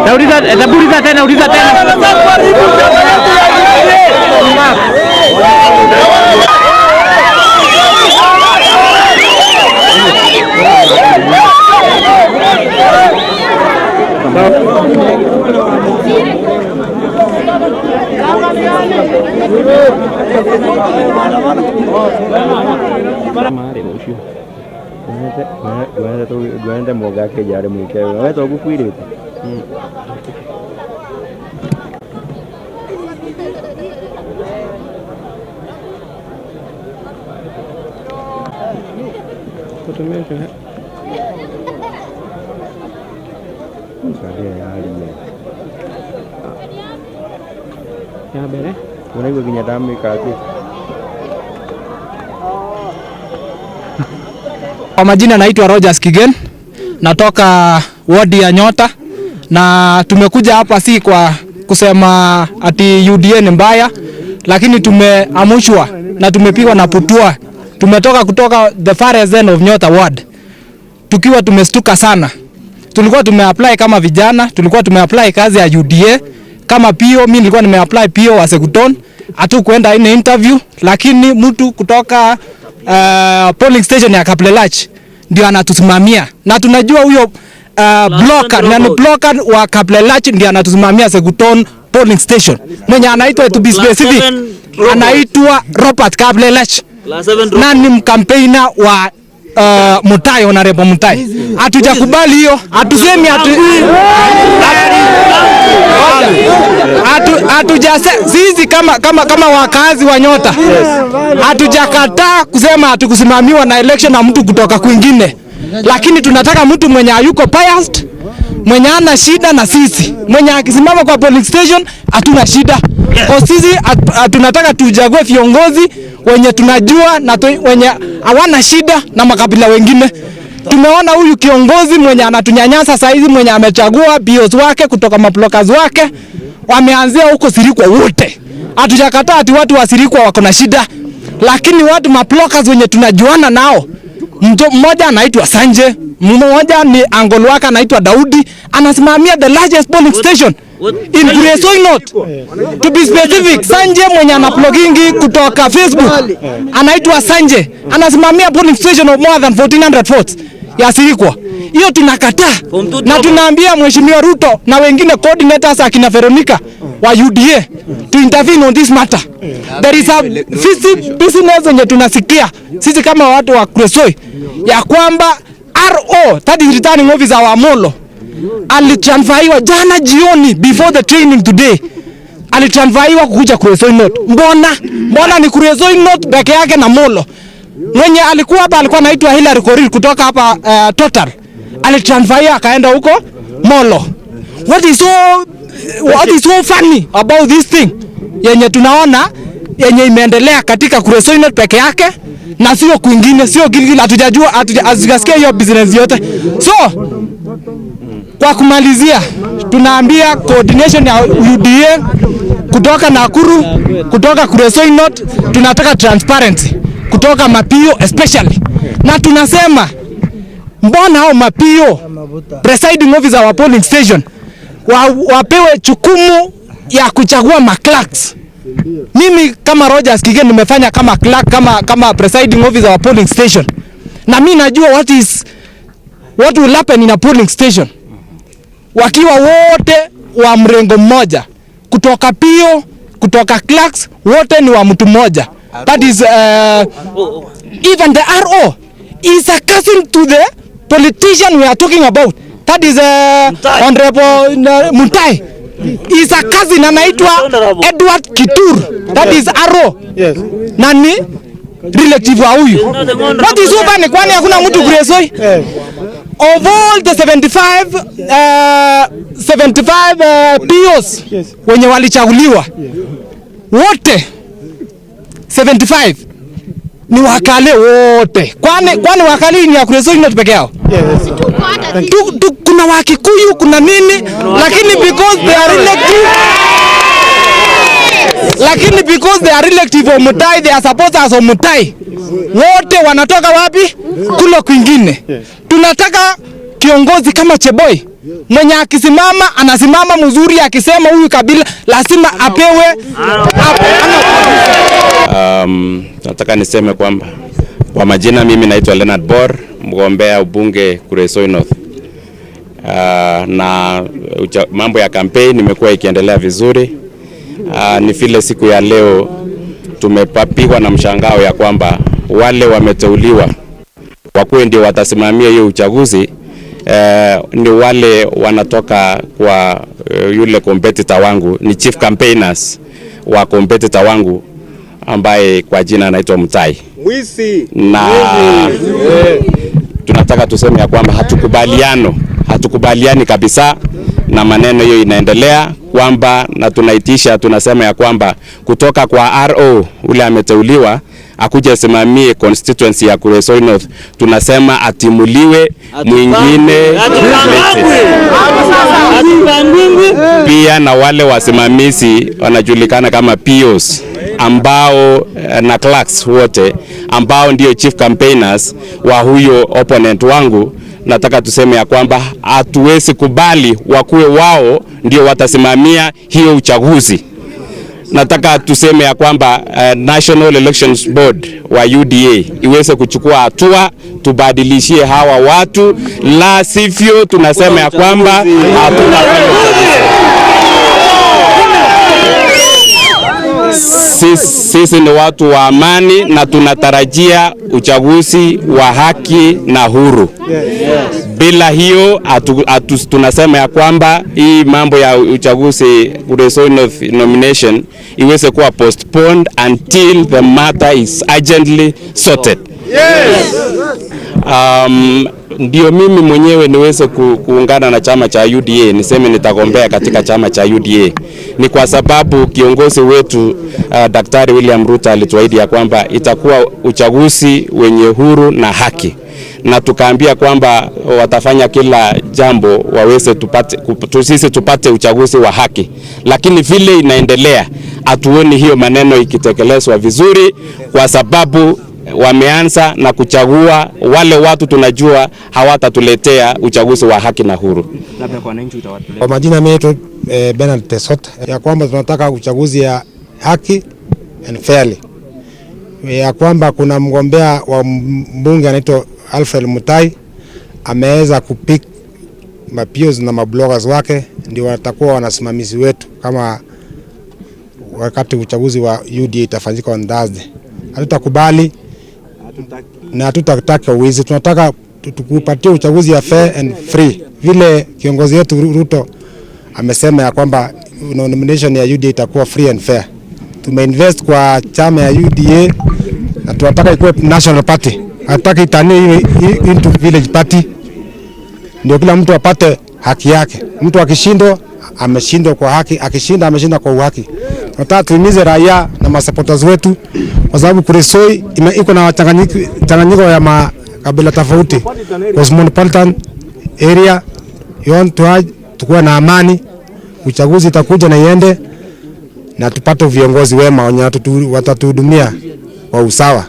Nauliza tena. Gwende moga ke jare mwike wewe to gukwire kutumeka ya bere unaigwa kinyatami kati. Kwa majina naitwa Rogers Kigen, natoka wadi ya Nyota, na tumekuja hapa si kwa kusema ati UDA ni mbaya, lakini tumeamushwa na tumepigwa na putua. Tumetoka kutoka the farthest end of Nyota ward, tukiwa tumestuka sana. Tulikuwa tumeapply kama vijana, tulikuwa tumeapply kazi ya UDA kama PO. Mimi nilikuwa nimeapply PO wa Sekuton, hatukuenda in interview, lakini mtu kutoka polling station ya Kaplelach ndio anatusimamia, na tunajua huyo blocker wa Kaplelach ndio anatusimamia Sekuton polling station. Mwenye anaitwa, to be specific, anaitwa Robert Kaplelach, na ni mkampena wa Mutahi, honorable Mutahi. Hatujakubali hiyo, hatusemi sisi kama wakazi wa Nyota hatujakataa kusema hatukusimamiwa na election na mtu kutoka kwingine, lakini tunataka mtu mwenye hayuko biased, mwenye ana shida na sisi, mwenye akisimama kwa polling station hatuna shida. Kwa sisi tunataka tujague viongozi wenye tunajua na wenye hawana shida na makabila wengine. Tumeona huyu kiongozi mwenye anatunyanyasa saizi, mwenye amechagua bios wake kutoka maplokas wake, wameanzia huko Sirikwa wote. Hatujakataa ati watu wa Sirikwa wako na shida, lakini watu maplokas wenye tunajuana nao, Mmoja anaitwa Sanje, mmoja ni uncle wake anaitwa Daudi, anasimamia the largest polling station in Kuresoi North. To be specific, Sanje mwenye anaplogingi kutoka Facebook anaitwa Sanje, anasimamia polling station of more than 1400 votes ya Sirikwa. Hiyo tunakataa na tunaambia Mheshimiwa Ruto na wengine coordinators akina Veronica wa UDA to intervene on this matter. There is a business yenye tunasikia sisi kama watu wa Kuresoi ya kwamba RO, that is returning officer wa Molo, alitransferiwa jana jioni before the training today. Alitransferiwa kukuja Kuresoi North. Mbona ni Kuresoi North peke yake na Molo? Mwenye alikuwa hapa alikuwa anaitwa Hillary Korir kutoka hapa Total. Alitransferiwa akaenda huko Molo. What is so funny about this thing? Yenye tunaona yenye imeendelea katika Kuresoi North peke yake na sio kwingine, sio Gilgil, hatujajua, hatujasikia hiyo business yote. So kwa kumalizia, tunaambia coordination ya UDA kutoka Nakuru, kutoka Kuresoi North, tunataka transparency kutoka mapio especially. Na tunasema mbona hao mapio presiding officer wa polling station wapewe jukumu ya kuchagua maclerks. Mimi kama Rogers Kigen nimefanya kama clerk, kama presiding officer wa polling station. Na mimi najua what will happen in a polling station. Wakiwa wote wa mrengo mmoja, kutoka pio, kutoka clerks, wote ni wa mtu mmoja. That is even the RO is a cousin to the politician we are talking about. That is Honorable Mutahi. Is a cousin anaitwa Edward Kitur. That is RO. Yes. Nani relative wa huyu. What is over ni kwani hakuna mtu Kuresoi? Of all the 75 POs wenye walichaguliwa wote 75 ni wakale wote. Kwani wakali ni ya Kuresoi North peke yao? Kuna Wakikuyu, kuna nini, lakini because they are relative of Mutahi, they are supporters of Mutahi. Wote wanatoka wapi? Kule kwingine. Tunataka kiongozi kama Cheboi mwenye akisimama anasimama mzuri, akisema huyu kabila lazima apewe. Nataka niseme kwamba kwa majina mimi naitwa Leonard Bor, mgombea ubunge Kuresoi North. Na mambo ya campaign imekuwa ikiendelea vizuri. Ni vile siku ya leo tumepapigwa na mshangao ya kwamba wale wameteuliwa wakuwe ndio watasimamia hiyo uchaguzi ni wale wanatoka kwa yule competitor wangu, ni chief campaigners wa competitor wangu ambaye kwa jina anaitwa Mutahi. Na tunataka tuseme ya kwamba hatukubaliani kabisa na maneno hiyo inaendelea kwamba, na tunasema ya kwamba kutoka kwa RO ule ameteuliwa akuje simamie constituency ya Kuresoi North, tunasema atimuliwe mwingine pia, na wale wasimamizi wanajulikana kama POs ambao na clerks wote ambao ndio chief campaigners wa huyo opponent wangu. Nataka tuseme ya kwamba hatuwezi kubali wakuwe wao ndio watasimamia hiyo uchaguzi. Nataka tuseme ya kwamba National Elections Board wa UDA iweze kuchukua hatua, tubadilishie hawa watu, la sivyo tunasema ya kwamba hatutafanya sisi ni watu wa amani na tunatarajia uchaguzi wa haki na huru. Bila hiyo tunasema ya kwamba hii mambo ya uchaguzi Kuresoi North nomination iweze kuwa postponed until the matter is urgently sorted. Ndio mimi mwenyewe niweze kuungana na chama cha UDA, niseme nitagombea katika chama cha UDA. Ni kwa sababu kiongozi wetu Daktari William Ruto alituahidi ya kwamba itakuwa uchaguzi wenye huru na haki, na tukaambia kwamba watafanya kila jambo waweze sisi tupate uchaguzi wa haki. Lakini vile inaendelea hatuoni hiyo maneno ikitekelezwa vizuri, kwa sababu wameanza na kuchagua wale watu tunajua hawatatuletea uchaguzi wa haki na huru. Kwa majina mimi Bernard Tesot, ya kwamba tunataka uchaguzi ya haki and fairly. Ya kwamba kuna mgombea wa mbunge anaitwa Alfred Mutahi ameweza kupick mapios na mabloggers wake, ndio watakuwa wanasimamizi wetu kama wakati uchaguzi wa UDA itafanyika on Thursday. Hatutakubali na hatutataka uwizi. Tunataka tukupatie uchaguzi ya fair and free. Vile kiongozi wetu Ruto amesema ya kwamba nomination ya UDA itakuwa free and fair. Tumeinvest kwa chama ya UDA na tunataka ikuwe national party. Hataki itanie into village party. Ndio kila mtu apate haki yake. Mtu akishindwa ameshindwa kwa haki, akishinda ameshinda kwa uhaki. Tunataka tuimize raia na masupporters wetu kwa sababu Kuresoi iko na changanyiko ya makabila tofauti. Cosmopolitan area tukue na amani, uchaguzi itakuja na iende na tupate viongozi wema wenye watatuhudumia kwa usawa.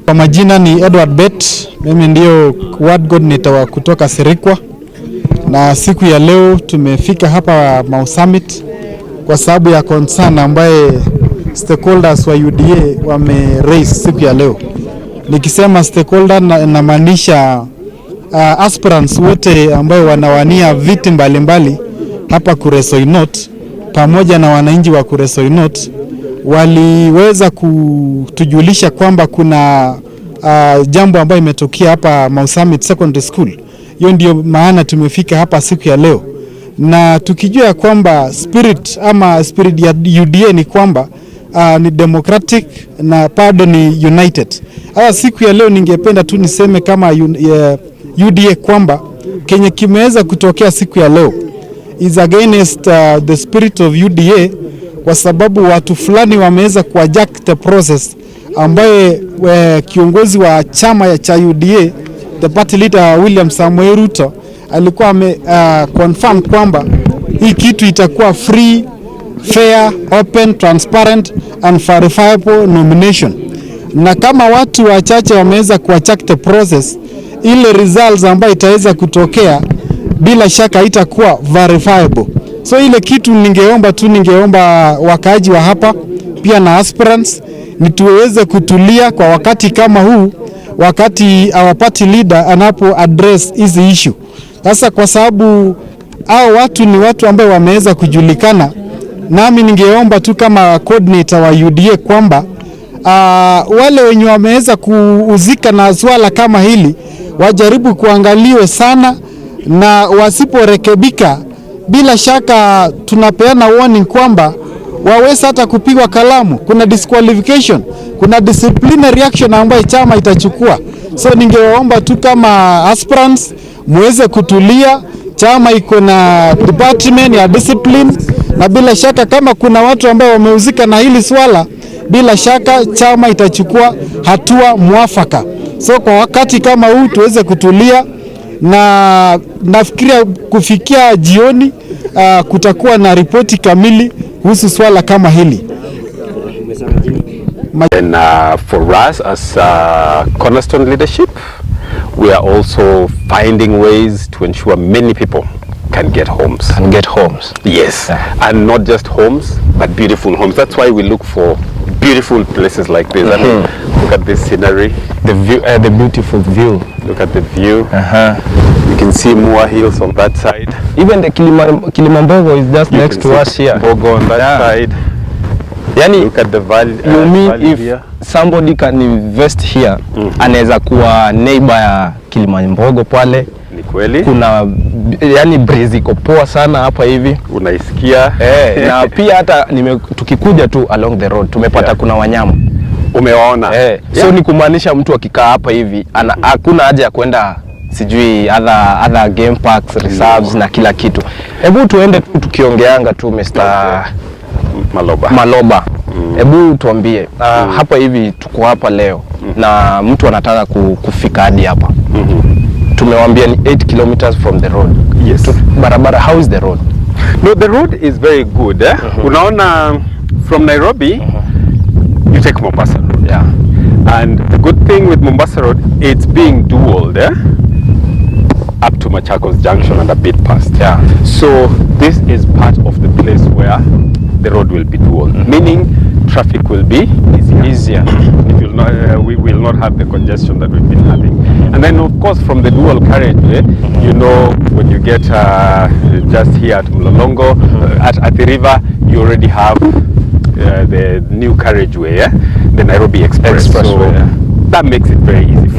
Kwa majina ni Edward Bet, mimi ndio ward coordinator wa kutoka Serikwa, na siku ya leo tumefika hapa Mau Summit kwa sababu ya concern ambaye stakeholders wa UDA wame raise siku ya leo. Nikisema stakeholder na maanisha aspirants wote ambao wanawania viti mbalimbali hapa Kuresoi North pamoja na wananchi wa Kuresoi North waliweza kutujulisha kwamba kuna jambo ambayo imetokea hapa Mau Summit Secondary School. Hiyo ndio maana tumefika hapa siku ya leo, na tukijua kwamba spirit ya UDA ni kwamba ni democratic na bado ni united. Siku ya leo ningependa tu niseme kama UDA kwamba Kenya kimeweza kutokea siku ya leo is against the spirit of UDA, kwa sababu watu fulani wameweza kuajak the process ambaye kiongozi wa chama cha UDA the party leader William Samuel Ruto alikuwa confirm kwamba hii kitu itakuwa free, fair, open, transparent and verifiable nomination. Na kama watu wachache wameweza kuachak the process, ile results ambayo itaweza kutokea bila shaka itakuwa verifiable. So ile kitu ningeomba wakaaji wa hapa pia na aspirants ni tuweze kutulia kwa wakati kama huu, wakati our party leader anapo address hizi issue. Sasa kwa sababu hao watu ni watu ambao wameweza kujulikana, nami ningeomba tu kama coordinator wa UDA kwamba wale wenye wameweza kuuzika na swala kama hili wajaribu kuangaliwe sana, na wasiporekebika bila shaka tunapeana warning kwamba waweza hata kupigwa kalamu, kuna disqualification, kuna disciplinary action ambayo chama itachukua. So ningeomba tu kama aspirants muweze kutulia, chama iko na department ya discipline, na bila shaka kama kuna watu ambao wameuzika na hili swala, bila shaka chama itachukua hatua mwafaka. So kwa wakati kama huu tuweze kutulia, na nafikiria kufikia jioni kutakuwa na ripoti kamili kuhusu swala kama hili. And for us as Cornerstone leadership, we are also finding ways to ensure many people can get homes. Yes, and not just homes, but beautiful homes. That's why we look for beautiful places like this. I mean, look at this scenery, the view, the beautiful view. Look at the view. You can see more hills on that side. Even the Kilimambogo is just next to us here. Bogo on that side. Yani, look at the valley. You mean valley if here. Somebody can invest here, anaweza kuwa neighbor ya Kilimambogo pale. Ni kweli. Kuna yani breeze iko poa sana hapa hivi. Unaisikia? Na pia hata tukikuja tu along the road tumepata kuna wanyama. Umewaona? So ni kumaanisha mtu akikaa hapa hivi hakuna haja ya kwenda sijui other game parks, reserves na kila kitu. Hebu tuende tukiongeanga tu Mr. Maloba. Hebu tuambie hapa hivi tuko hapa leo na mtu anataka kufika hadi hapa. Tumewambia ni 8 kilometers from the road. Yes. Barabara, how is the road? No, the road is very good. Unaona from Nairobi, you take Mombasa road. Yeah. And the good thing with Mombasa Road, it's being dual there, up to Machakos Junction and a bit past. Yeah. So this is part of the place where the road will be dual, meaning traffic will be easier. It will not, we will not have the congestion that we've been having. And then of course from the dual carriageway, you know, when you get just here at Mlolongo, at the river, you already have the new carriageway, the Nairobi Expressway. So that makes it very easy for you.